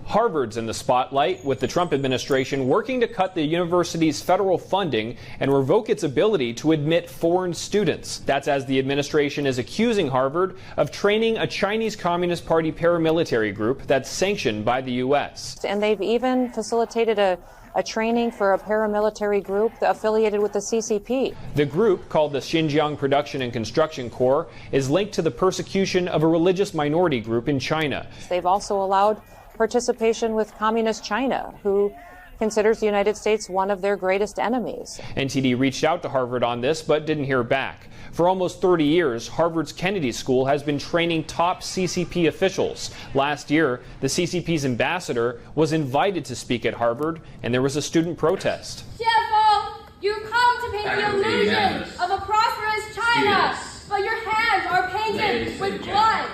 Harvard's in the spotlight, with the Trump administration working to cut the university's federal funding and revoke its ability to admit foreign students. That's as the administration is accusing Harvard of training a Chinese Communist Party paramilitary group that's sanctioned by the U.S. And they've even facilitated a training for a paramilitary group affiliated with the CCP. The group, called the Xinjiang Production and Construction Corps, is linked to the persecution of a religious minority group in China. They've also allowed participation with Communist China, who considers the United States one of their greatest enemies. NTD reached out to Harvard on this but didn't hear back. For almost 30 years, Harvard's Kennedy School has been training top CCP officials. Last year, the CCP's ambassador was invited to speak at Harvard, and there was a student protest. You come to paint the illusion of a prosperous China, but your hands are painted with blood.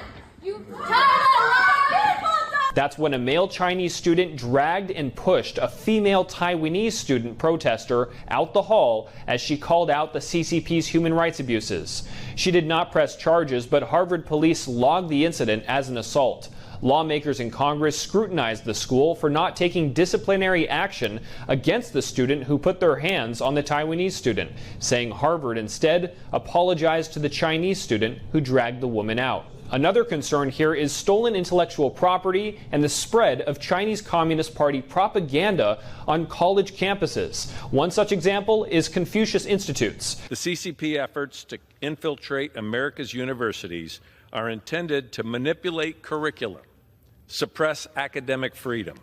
That's when a male Chinese student dragged and pushed a female Taiwanese student protester out the hall as she called out the CCP's human rights abuses. She did not press charges, but Harvard police logged the incident as an assault. Lawmakers in Congress scrutinized the school for not taking disciplinary action against the student who put their hands on the Taiwanese student, saying Harvard instead apologized to the Chinese student who dragged the woman out. Another concern here is stolen intellectual property and the spread of Chinese Communist Party propaganda on college campuses. One such example is Confucius Institutes. The CCP efforts to infiltrate America's universities are intended to manipulate curriculum, suppress academic freedom,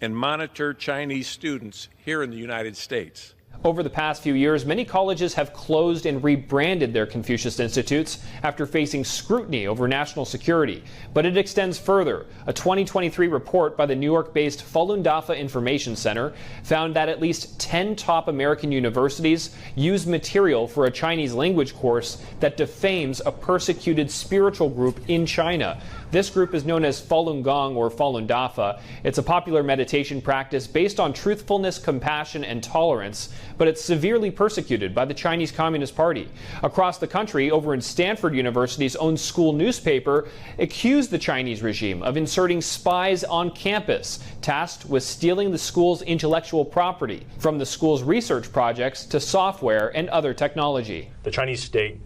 and monitor Chinese students here in the United States. Over the past few years, many colleges have closed and rebranded their Confucius Institutes after facing scrutiny over national security. But it extends further. A 2023 report by the New York-based Falun Dafa Information Center found that at least 10 top American universities use material for a Chinese language course that defames a persecuted spiritual group in China. This group is known as Falun Gong or Falun Dafa. It's a popular meditation practice based on truthfulness, compassion, and tolerance, but it's severely persecuted by the Chinese Communist Party. Across the country, over in Stanford University's own school newspaper accused the Chinese regime of inserting spies on campus, tasked with stealing the school's intellectual property, from the school's research projects to software and other technology. The Chinese state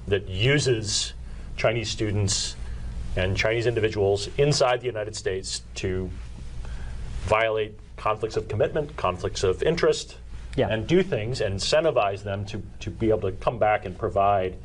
that uses Chinese students and Chinese individuals inside the United States to violate conflicts of commitment, conflicts of interest, and do things and incentivize them to be able to come back and provide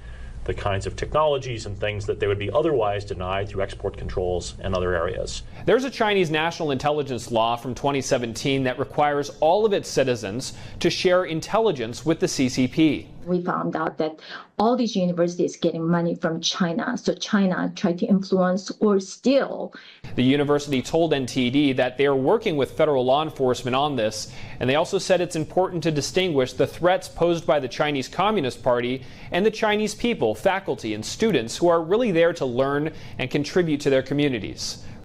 the kinds of technologies and things that they would be otherwise denied through export controls and other areas. There's a Chinese national intelligence law from 2017 that requires all of its citizens to share intelligence with the CCP. We found out that all these universities getting money from China, so China tried to influence or steal. The university told NTD that they are working with federal law enforcement on this, and they also said it's important to distinguish the threats posed by the Chinese Communist Party and the Chinese people, faculty, and students who are really there to learn and contribute to their communities.